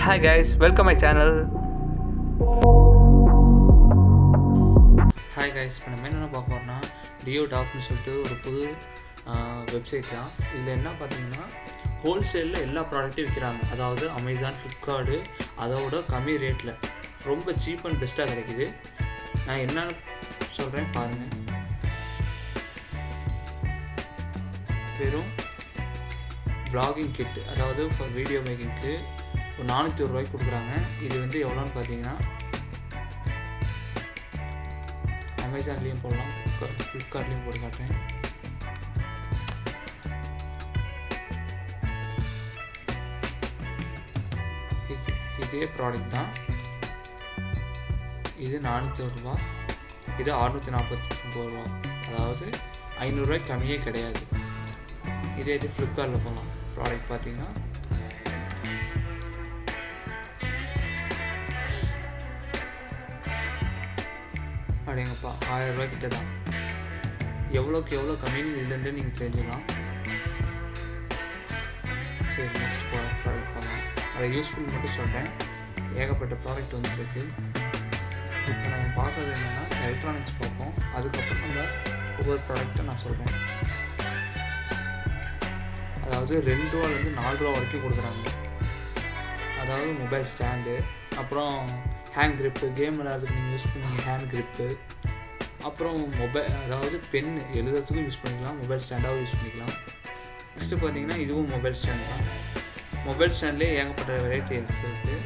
Hi guys, welcome my channel. Hi guys, இப்போ நம்ம என்னென்ன பார்க்க போகிறோம்னா டியோ டாப்னு சொல்லிட்டு ஒரு புது வெப்சைட் தான். இதில் என்ன பார்த்தீங்கன்னா ஹோல்சேலில் எல்லா ப்ராடக்ட்டையும் விற்கிறாங்க. அதாவது அமேசான், ஃப்ளிப்கார்ட்டு அதோட கம்மி ரேட்டில் ரொம்ப சீப் அண்ட் பெஸ்ட்டாக கிடைக்குது. நான் என்னென்னு சொல்கிறேன் பாருங்கள். வெறும் vlogging கிட், அதாவது ஃபார் வீடியோ மேக்கிங்க்கு ஒரு 400 ரூபாய்க்கு கொடுக்குறாங்க. இது வந்து எவ்வளோன்னு பார்த்தீங்கன்னா அமேசான்லேயும் போடலாம், ஃப்ளிப்கார்ட்லேயும் போட்டு காட்டுறேன். இதே ப்ராடக்ட் தான். இது 400 ரூபா, இது 649 ரூபா. அதாவது 500 ரூபாய்க்கு கம்மியே கிடையாது. இதே இது ஃப்ளிப்கார்ட்டில் போகலாம். ப்ராடக்ட் பார்த்தீங்கன்னா அப்படிங்கப்பா 1000 ரூபாய் கிட்ட தான். எவ்வளோக்கு எவ்வளோ கம்மின்னு இதுலேருந்து நீங்கள் தெரிஞ்சுக்கலாம். சரி, நெக்ஸ்ட் ப்ராடக்ட் பார்க்கலாம். அதை யூஸ்ஃபுல் மட்டும் சொல்கிறேன். ஏகப்பட்ட ப்ராடக்ட் வந்துருக்கு. இப்போ நம்ம பார்க்குறது என்னென்னா எலக்ட்ரானிக்ஸ் பார்ப்போம். அதுக்கப்புறம் நம்ம ஒவ்வொரு ப்ராடக்ட்டை நான் சொல்கிறேன். அதாவது 2 ரூபாலேருந்து 4 ரூபா வரைக்கும் கொடுக்குறாங்க. அதாவது மொபைல் ஸ்டாண்டு, அப்புறம் ஹேண்ட் கிரிப்பு, கேம் விளையாடுறதுக்கு நீங்கள் யூஸ் பண்ணுவீங்க ஹேண்ட் கிரிப்பு, அப்புறம் மொபைல் அதாவது பென்னு எழுதுறதுக்கும் யூஸ் பண்ணிக்கலாம், மொபைல் ஸ்டாண்டாகவும் யூஸ் பண்ணிக்கலாம். நெக்ஸ்ட்டு பார்த்தீங்கன்னா இதுவும் மொபைல் ஸ்டாண்ட் தான். மொபைல் ஸ்டாண்ட்லேயே ஏகப்பட்ட வெரைட்டி இருக்குது.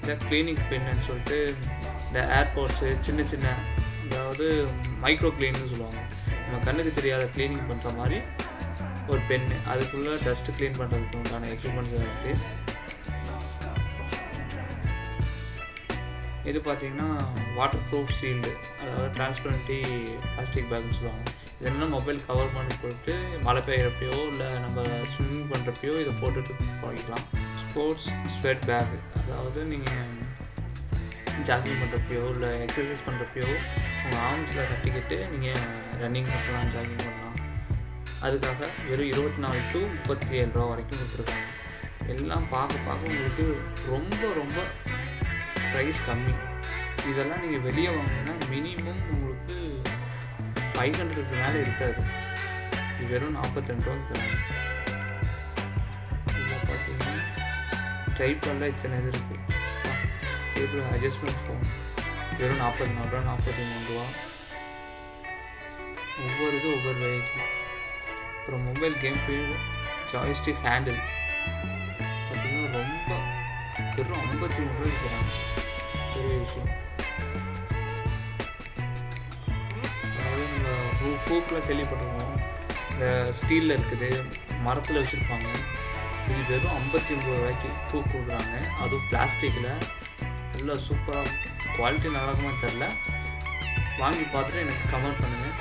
இந்த க்ளீனிங் பென்னு சொல்லிட்டு இந்த ஏர்போர்ட்ஸு சின்ன சின்ன, அதாவது மைக்ரோ க்ளீனிங்னு சொல்லுவாங்க. நம்ம கண்ணுக்கு தெரியாத க்ளீனிங் பண்ணுற மாதிரி ஒரு பென்னு. அதுக்குள்ளே டஸ்ட்டு க்ளீன் பண்ணுறதுக்கு உண்டான எக்யூப்மெண்ட்ஸ் இருக்குது. இது பார்த்திங்கன்னா வாட்டர் ப்ரூஃப் சீல்டு, அதாவது டிரான்ஸ்பரண்ட்டி பிளாஸ்டிக் பேக்னு சொல்லுவாங்க. இது என்ன மொபைல் கவர் பண்ணி போட்டு மழை பெய்கிறப்பையோ இல்லை நம்ம ஸ்விம்மிங் பண்ணுறப்பையோ இதை போட்டுட்டு போய்க்கலாம். ஸ்போர்ட்ஸ் ஸ்வெட் பேக், அதாவது நீங்கள் ஜாகிங் பண்ணுறப்பையோ இல்லை எக்ஸசைஸ் பண்ணுறப்பையோ உங்கள் ஆர்ம்ஸில் கட்டிக்கிட்டு நீங்கள் ரன்னிங் பண்ணலாம், ஜாகிங் பண்ணலாம். அதுக்காக வெறும் 24 to 37 ரூபா வரைக்கும் கொடுத்துருக்காங்க. எல்லாம் பார்க்க உங்களுக்கு ரொம்ப ரொம்ப ப்ரைஸ் கம்மி. இதெல்லாம் நீங்கள் வெளியே வாங்கினீங்கன்னா மினிமம் உங்களுக்கு 500க்கு மேலே இருக்காது. இது வெறும் 42 ரூபாய்க்கு தராங்க. இதில் பார்த்தீங்கன்னா ட்ரைபாடில் இத்தனை இது இருக்குது. டேபிள் அட்ஜஸ்ட்மெண்ட் ஃபோன் வெறும் 44 ரூபா, 43 ரூபா. ஒவ்வொரு இது ஒவ்வொரு வெரைட்டி. அப்புறம் mobile game play joystick handle பார்த்தீங்கன்னா ரொம்ப வெறும் 53 ரூபாய்க்கு தராங்க. பெரிய விஷயம். அதாவது நம்ம ஹூக்கில் கேள்விப்பட்டிருக்கோம், இந்த ஸ்டீலில் இருக்குது, மரத்தில் வச்சுருப்பாங்க. இது வெறும் 59 ரூபாய்க்கு ஹூக் கொடுக்குறாங்க. அதுவும் பிளாஸ்டிக்கில். நல்லா சூப்பராக குவாலிட்டி நல்லா இருக்குமான்னு தெரில. வாங்கி பார்த்துட்டு எனக்கு கமெண்ட் பண்ணுங்கள்.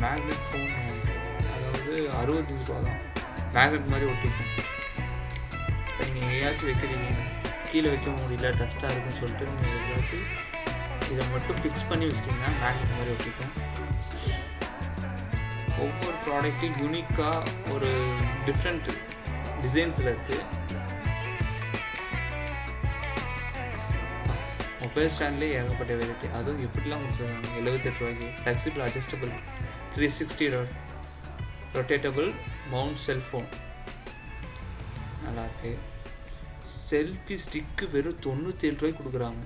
மேக்னெட் ஃபோன், அதாவது 65 ரூபா தான். மேக்னெட் மாதிரி ஒட்டிக்கும். இப்போ நீங்கள் எங்கேயாச்சும் வைக்கிறீங்க, கீழே வைக்க முடியல, டஸ்ட்டாக இருக்குன்னு சொல்லிட்டு நீங்கள் எங்கேயாச்சும் இதை மட்டும் ஃபிக்ஸ் பண்ணி வச்சிட்டிங்கன்னா மேக்னெட் மாதிரி ஒட்டிக்கும். ஒவ்வொரு ப்ராடக்ட்டும் யூனிக்காக ஒரு டிஃப்ரெண்ட் டிசைன்ஸில் இருக்குது. மொபைல் ஸ்டாண்ட்லேயே ஏகப்பட்ட வெரைட்டி. அதுவும் எப்படிலாம் கொடுத்துருக்காங்க. 78 ரூபாய்க்கு flexible adjustable 360 rotatable mount cellphone நல்லாயிருக்கு. செல்ஃபி ஸ்டிக்கு வெறும் 97 ரூபாய்க்கு கொடுக்குறாங்க.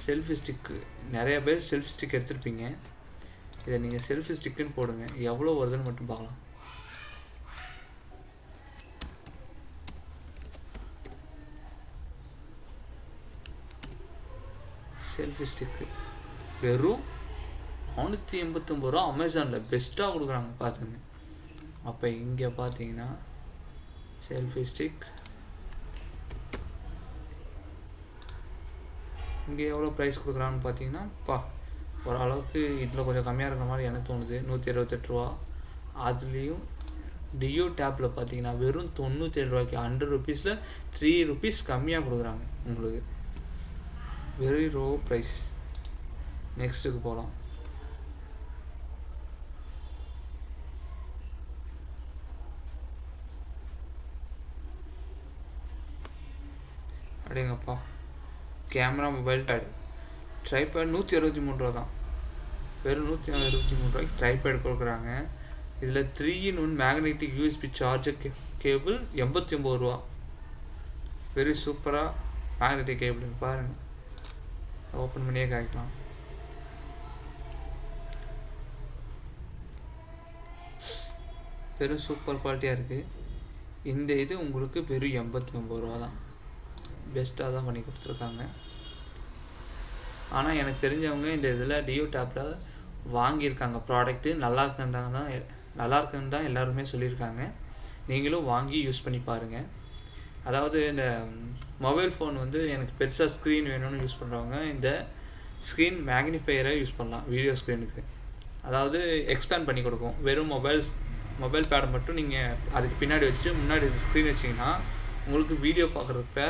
செல்ஃபி ஸ்டிக்கு நிறையா பேர் செல்ஃபி ஸ்டிக் எடுத்துருப்பீங்க. இதை நீங்கள் செல்ஃபி ஸ்டிக்குன்னு போடுங்க, எவ்வளோ வருதுன்னு மட்டும் பார்க்கலாம். செல்ஃபி ஸ்டிக்கு வெறும் 489 ரூபா. அமேசானில் பெஸ்ட்டாக கொடுக்குறாங்க பார்த்துங்க. அப்போ இங்கே பார்த்தீங்கன்னா செல்ஃபி ஸ்டிக் இங்கே எவ்வளோ ப்ரைஸ் கொடுக்குறான்னு பார்த்தீங்கன்னா ஓரளவுக்கு இதில் கொஞ்சம் கம்மியாக இருக்கிற மாதிரி எனக்கு தோணுது. 128 ரூபா. அதுலேயும் டியோ டேப்பில் பார்த்தீங்கன்னா வெறும் 97 ரூபாய்க்கு 100 ருபீஸில் 3 ருபீஸ் கம்மியாக கொடுக்குறாங்க உங்களுக்கு. Very low price. நெக்ஸ்ட்டுக்கு போகலாம். அப்படிங்கப்பா, கேமரா மொபைல் பேட் ட்ரைபேட் 163 ரூபா தான். வெறும் 163 ரூபாய்க்கு ட்ரைபேட் கொடுக்குறாங்க. இதில் 3-in-1 magnetic USB charger cable 89 ரூபா. வெரி சூப்பராக மேக்னெட்டிக் கேபிள் பாருங்கள், ஓப்பன் பண்ணியே காய்க்கலாம். வெறும் சூப்பர் குவாலிட்டியாக இருக்குது. இந்த இது உங்களுக்கு வெறும் 89 ரூபா தான். பெஸ்ட்டாக தான் பண்ணி கொடுத்துருக்காங்க. ஆனால் எனக்கு தெரிஞ்சவங்க இந்த இதில் டியோ டேப்பில் வாங்கியிருக்காங்க. ப்ராடக்ட்டு நல்லா இருக்குன்னு தான் எல்லாருமே சொல்லியிருக்காங்க. நீங்களும் வாங்கி யூஸ் பண்ணி பாருங்கள். அதாவது இந்த மொபைல் ஃபோன் வந்து எனக்கு பெருசாக ஸ்க்ரீன் வேணும்னு யூஸ் பண்ணுறவங்க இந்த ஸ்க்ரீன் மேக்னிஃபையரை யூஸ் பண்ணலாம் வீடியோ ஸ்க்ரீனுக்கு. அதாவது எக்ஸ்பேண்ட் பண்ணி கொடுக்கும். வெறும் மொபைல் பேடை மட்டும் நீங்கள் அதுக்கு பின்னாடி வச்சுட்டு முன்னாடி ஸ்க்ரீன் வச்சிங்கன்னா உங்களுக்கு வீடியோ பார்க்குறதுப்ப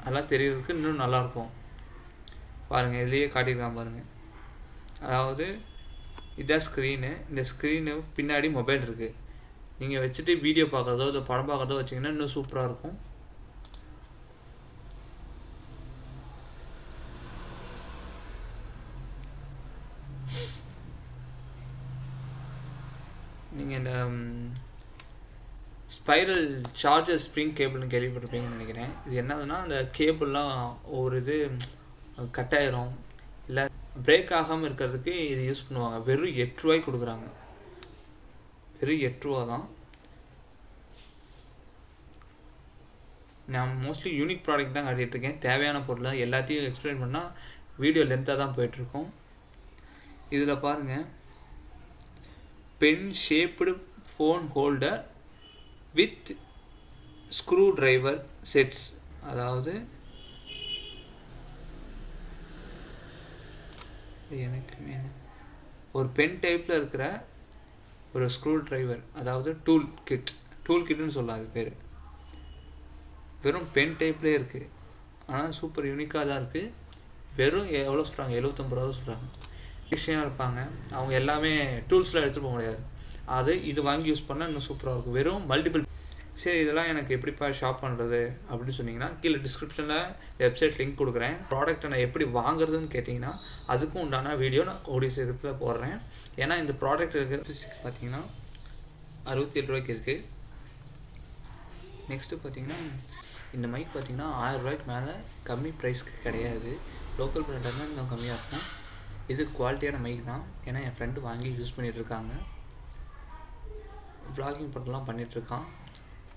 அதெல்லாம் தெரியறதுக்கு இன்னும் நல்லாயிருக்கும். பாருங்கள், இதுலேயே காட்டியிருக்கான் பாருங்கள். அதாவது இதான் ஸ்க்ரீனு. இந்த ஸ்க்ரீனு பின்னாடி மொபைல் இருக்குது. நீங்கள் வச்சுட்டு வீடியோ பார்க்குறதோ இல்லை படம் பார்க்குறதோ வச்சிங்கன்னா இன்னும் சூப்பராக இருக்கும். நீங்கள் இந்த ஸ்பைரல் சார்ஜர் ஸ்ப்ரிங் கேபிள்னு கேள்விப்பட்டிருப்பீங்கன்னு நினைக்கிறேன். இது என்னதுன்னா, அந்த கேபிள்லாம் ஒரு இது கட் ஆயிரும் இல்லை பிரேக் ஆகாமல் இருக்கிறதுக்கு இது யூஸ் பண்ணுவாங்க. வெறும் 8 ரூபாய்க்கு கொடுக்குறாங்க. வெறும் 8 ரூபா தான். நான் மோஸ்ட்லி யூனிக் ப்ராடக்ட் தான் காட்டிகிட்ருக்கேன். தேவையான பொருள் எல்லாத்தையும் எக்ஸ்பிளைன் பண்ணால் வீடியோ லென்த்தாக தான் போயிட்டுருக்கோம். இதில் பாருங்கள், pen shaped phone holder with screwdriver sets. அதாவது எனக்கு வேணும் ஒரு பென் டைப்பில் இருக்கிற ஒரு ஸ்க்ரூ டிரைவர், அதாவது டூல் கிட்னு சொல்லலாம். அது பேர் வெறும் பென் டைப்லேயே இருக்குது. ஆனால் சூப்பர் யூனிக்காக தான் இருக்குது. வெறும் எவ்வளோ சொல்கிறாங்க? 79 ரூபா சொல்கிறாங்க. விஷயம் இருப்பாங்க அவங்க எல்லாமே டூல்ஸ்லாம் எடுத்துகிட்டு போக முடியாது. இது வாங்கி யூஸ் பண்ணால் இன்னும் சூப்பராக இருக்கும். வெறும் மல்டிபிள். சரி, இதெல்லாம் எனக்கு எப்படிப்பா ஷாப் பண்ணுறது அப்படின்னு சொன்னிங்கன்னா கீழே டிஸ்கிரிப்ஷனில் வெப்சைட் லிங்க் கொடுக்குறேன். ப்ராடக்ட்டை நான் எப்படி வாங்குறதுன்னு கேட்டிங்கன்னா அதுக்கும் உண்டான வீடியோ நான் கூடிய சீக்கிரத்தில் போடுறேன். ஏன்னா இந்த ப்ராடக்ட் இருக்கிற ஸ்டிக் பார்த்தீங்கன்னா 67 ரூபாய்க்கு இருக்குது. நெக்ஸ்ட்டு பார்த்தீங்கன்னா இந்த மைக் பார்த்தீங்கன்னா 1000 ரூபாய்க்கு மேலே கம்மி ப்ரைஸ்க்கு கிடையாது. லோக்கல் ப்ராண்டாக தான் இன்னும் கம்மியாக இருக்கும். இது குவாலிட்டியான மைக் தான். ஏன்னா என் ஃப்ரெண்டு வாங்கி யூஸ் பண்ணிகிட்ருக்காங்க. வ்ளாகிங் பண்ணலாம் பண்ணிகிட்ருக்கான்.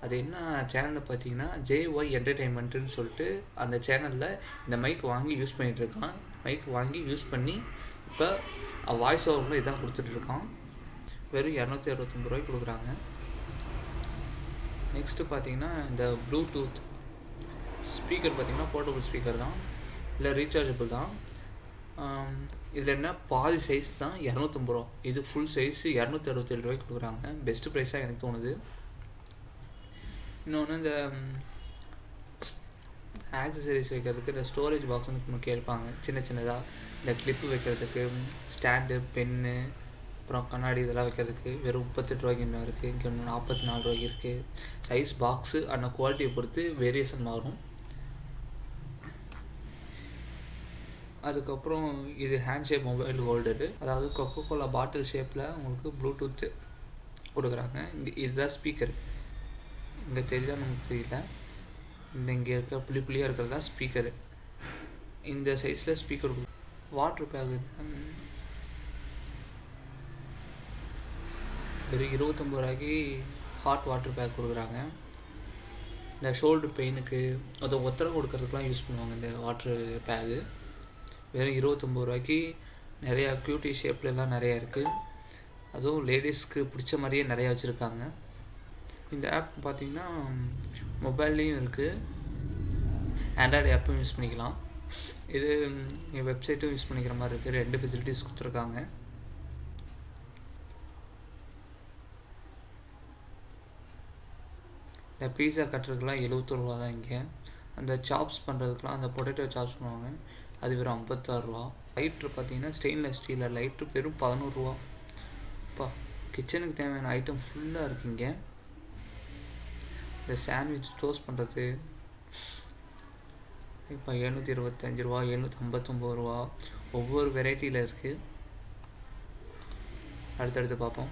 அது என்ன சேனலில் பார்த்தீங்கன்னா JY என்டர்டெயின்மெண்ட்டுன்னு சொல்லிட்டு அந்த சேனலில் இந்த மைக் வாங்கி யூஸ் பண்ணிகிட்ருக்கான். மைக் வாங்கி யூஸ் பண்ணி இப்போ வாய்ஸ் ஓவரில் இதான் கொடுத்துட்ருக்கான். வெறும் 269 ரூபாய்க்கு கொடுக்குறாங்க. நெக்ஸ்ட்டு பார்த்தீங்கன்னா இந்த ப்ளூடூத் ஸ்பீக்கர் பார்த்தீங்கன்னா போர்ட்டபுள் ஸ்பீக்கர் தான், இல்லை ரீசார்ஜபிள் தான். இதில் என்ன பாதி சைஸ் தான் 250 ரூபா. இது ஃபுல் சைஸு 267 ரூபாய்க்கு கொடுக்குறாங்க. பெஸ்ட்டு ப்ரைஸாக எனக்கு தோணுது. இன்னொன்று இந்த ஆக்சசரிஸ் வைக்கிறதுக்கு இந்த ஸ்டோரேஜ் பாக்ஸ்னு கேட்பாங்க. சின்னதாக இந்த கிளிப்பு வைக்கிறதுக்கு, ஸ்டாண்டு, பென்னு, அப்புறம் கண்ணாடி இதெல்லாம் வைக்கிறதுக்கு வெறும் 38 ரூபாய்க்கு இன்னும் இருக்குது. இங்கே ஒன்று 44 ரூபாய்க்கு இருக்குது. சைஸ் பாக்ஸு அந்த குவாலிட்டியை பொறுத்து வேரியேஷன் மாறும். அதுக்கப்புறம் இது ஹேண்ட் ஷேப் மொபைல் ஹோல்டரு, அதாவது கொக்கோகோலா பாட்டில் ஷேப்பில் உங்களுக்கு ப்ளூடூத்து கொடுக்குறாங்க. இதுதான் ஸ்பீக்கர். இங்கே தெரியுதா நமக்கு தெரியல. இங்கே இருக்க புள்ளியாக இருக்கிறது தான் ஸ்பீக்கரு. இந்த சைஸில் ஸ்பீக்கர். வாட்ரு பேக்கு வெறும் 29 ரூபாய்க்கு ஹாட் வாட்டர் பேக் கொடுக்குறாங்க. இந்த ஷோல்டர் பெயினுக்கு அதை ஒத்தரை கொடுக்கறதுக்குலாம் யூஸ் பண்ணுவாங்க இந்த வாட்ரு பேக்கு. வெறும் 29 ரூபாய்க்கு நிறையா க்யூட்டி ஷேப்லலாம் நிறையா இருக்குது. அதுவும் லேடிஸ்க்கு பிடிச்ச மாதிரியே நிறையா வச்சுருக்காங்க. இந்த ஆப் பார்த்திங்கன்னா மொபைல்லையும் இருக்குது, ஆண்ட்ராய்டு ஆப்பும் யூஸ் பண்ணிக்கலாம். இது என் வெப்சைட்டும் யூஸ் பண்ணிக்கிற மாதிரி இருக்குது. 2 ஃபெசிலிட்டிஸ் கொடுத்துருக்காங்க. இந்த பீஸா கட்டுறதுக்குலாம் 71 ரூபா தான் இங்கே. அந்த சாப்ஸ் பண்ணுறதுக்குலாம் அந்த பொட்டேட்டோ சாப்ஸ் பண்ணுவாங்க, அது வெறும் 56 ரூபா. லைட்ரு பார்த்தீங்கன்னா ஸ்டெயின்லெஸ் ஸ்டீலில் லைட்ரு வெறும் 11 ரூபா. அப்பா, கிச்சனுக்கு தேவையான ஐட்டம் ஃபுல்லாக இருக்குங்க. இந்த சாண்ட்விச் டோஸ்ட் பண்ணுறது இப்போ 725 ரூபா, 759 ரூபா, ஒவ்வொரு வெரைட்டியில் இருக்குது. அடுத்தடுத்து பார்ப்போம்.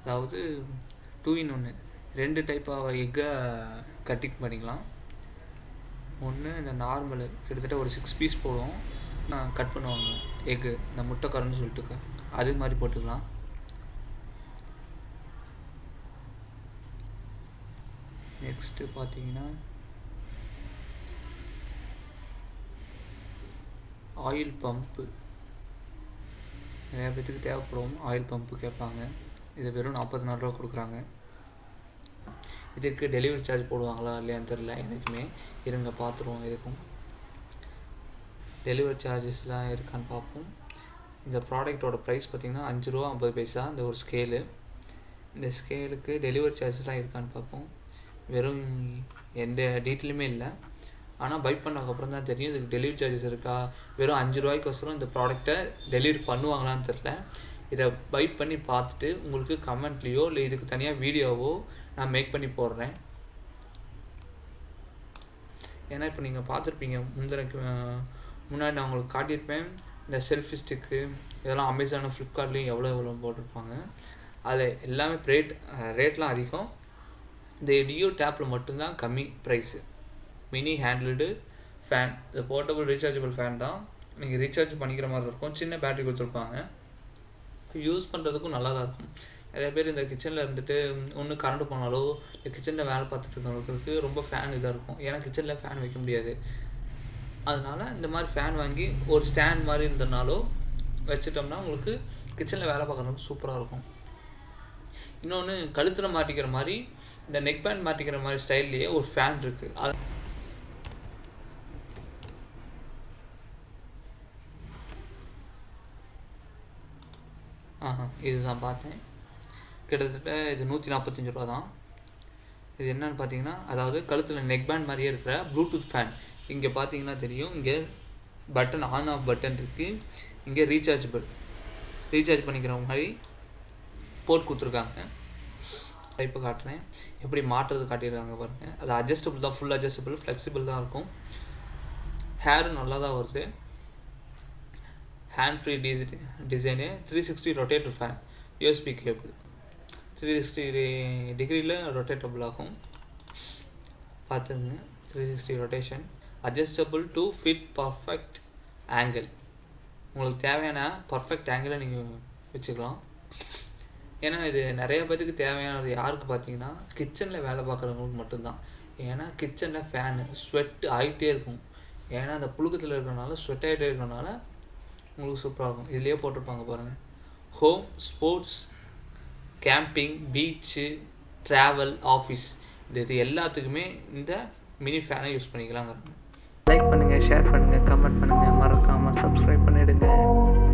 அதாவது 2-in-1 2 டைப்பாக எக்கை கட்டிங் பண்ணிக்கலாம். ஒன்று இந்த நார்மலு கிட்டத்தட்ட ஒரு 6 பீஸ் போடுவோம், நான் கட் பண்ணுவாங்க எக்கு, இந்த முட்டைக்கருன்னு சொல்லிட்டு அது மாதிரி போட்டுக்கலாம். நெக்ஸ்ட்டு பார்த்தீங்கன்னா ஆயில் பம்ப்பு. நிறையா பேத்துக்கு தேவைப்படும் ஆயில் பம்ப்பு கேட்பாங்க. இது வெறும் 44 ரூபா கொடுக்குறாங்க. இதுக்கு டெலிவரி சார்ஜ் போடுவாங்களா இல்லையான்னு தெரில எனக்குமே. இருங்க பார்த்துருவோம். இதுக்கும் டெலிவரி சார்ஜஸ்லாம் இருக்கான்னு பார்ப்போம். இந்த ப்ராடக்டோட ப்ரைஸ் பார்த்திங்கன்னா 5 ரூபா 50 பைசா. இந்த ஒரு ஸ்கேலு. இந்த ஸ்கேலுக்கு டெலிவரி சார்ஜஸ்லாம் இருக்கான்னு பார்ப்போம். வெறும் எந்த டீட்டெயிலுமே இல்லை. ஆனால் பை பண்ணதுக்கப்புறம் தான் தெரியும் இதுக்கு டெலிவரி சார்ஜஸ் இருக்கா. வெறும் 5 ரூபாய்க்கோசரம் இந்த ப்ராடக்டை டெலிவரி பண்ணுவாங்களான்னு தெரில. இதை பை பண்ணி பார்த்துட்டு உங்களுக்கு கமெண்ட்லேயோ இல்லை இதுக்கு தனியாக வீடியோவோ நான் மேக் பண்ணி போடுறேன். ஏன்னா இப்போ நீங்கள் பார்த்துருப்பீங்க, முன்னாடி நான் உங்களுக்கு காட்டியிருப்பேன் இந்த செல்ஃபி ஸ்டிக்கு இதெல்லாம் அமேசானும் ஃப்ளிப்கார்ட்லேயும் எவ்வளோ போட்டிருப்பாங்க. அது எல்லாமே ரேட்லாம் அதிகம். இந்த டியோ டேப்பில் மட்டும்தான் கம்மி ப்ரைஸு. மினி ஹேண்டில்டு ஃபேன், இது போர்ட்டபிள் ரீசார்ஜபிள் ஃபேன் தான். நீங்கள் ரீசார்ஜ் பண்ணிக்கிற மாதிரி இருக்கும். சின்ன பேட்டரி கொடுத்துருப்பாங்க. யூஸ் பண்ணுறதுக்கும் நல்லா தான் இருக்கும். நிறைய பேர் இந்த கிச்சனில் இருந்துட்டு ஒன்று கரண்ட் போனாலோ இல்லை கிச்சனில் வேலை பார்த்துட்டு இருக்கிறவங்களுக்கு ரொம்ப ஃபேன் இதாக இருக்கும். ஏன்னா கிச்சனில் ஃபேன் வைக்க முடியாது. அதனால் இந்த மாதிரி ஃபேன் வாங்கி ஒரு ஸ்டாண்ட் மாதிரி இருந்தனாலோ வச்சுட்டோம்னா உங்களுக்கு கிச்சனில் வேலை பார்க்குறதுக்கு சூப்பராக இருக்கும். இன்னொன்று கழுத்தில் மாட்டிக்கிற மாதிரி இந்த நெக் பேண்ட் மாட்டிக்கிற மாதிரி ஸ்டைல்லையே ஒரு ஃபேன் இருக்குது. இதுதான் பார்த்தேன். கிட்டத்தட்ட இது 145 ரூபா தான். இது என்னன்னு பார்த்தீங்கன்னா, அதாவது கழுத்தில் நெக் பேண்ட் மாதிரியே இருக்கிற ப்ளூடூத் ஃபேன். இங்கே பார்த்தீங்கன்னா தெரியும், இங்கே பட்டன் ஆன் ஆஃப் பட்டன் இருக்குது. இங்கே ரீசார்ஜ் பண்ணிக்கிற மாதிரி போர்ட் கொடுத்துருக்காங்க. டைப்பு காட்டுறேன், எப்படி மாட்டுறது காட்டியிருக்காங்க பாருங்கள். அது அட்ஜஸ்டபிள் தான், ஃபுல் அட்ஜஸ்டபிள், ஃப்ளெக்சிபிள் தான் இருக்கும். ஹேரும் நல்லா தான் வருது. Hand free design, 360 rotator fan, USB cable, 360 டிகிரியில் ரொட்டேட்டபிள் ஆகும். பார்த்துங்க, 360 rotation, adjustable to fit perfect angle. உங்களுக்கு தேவையான பர்ஃபெக்ட் ஆங்கிளை நீங்கள் வச்சுக்கலாம். ஏன்னா இது நிறைய பேருக்கு தேவையானது யாருக்கு பார்த்தீங்கன்னா கிச்சனில் வேலை பார்க்குறவங்களுக்கு மட்டும்தான். ஏன்னா கிச்சனில் ஃபேனு ஸ்வெட் ஆகிட்டே இருக்கும். ஏன்னா அந்த புழுக்கத்தில் இருக்கிறனால ஸ்வெட் ஆகிட்டே இருக்கிறனால உங்களுக்கு சூப்பராக இருக்கும். இதுலேயே போட்டிருப்பாங்க பாருங்கள், home, sports, camping, beach, travel, office, இது எல்லாத்துக்குமே இந்த மினி ஃபேனை யூஸ் பண்ணிக்கலாங்கிறாங்க. லைக் பண்ணுங்கள், ஷேர் பண்ணுங்கள், கமெண்ட் பண்ணுங்கள், மறக்காமல் சப்ஸ்கிரைப் பண்ணிவிடுங்க.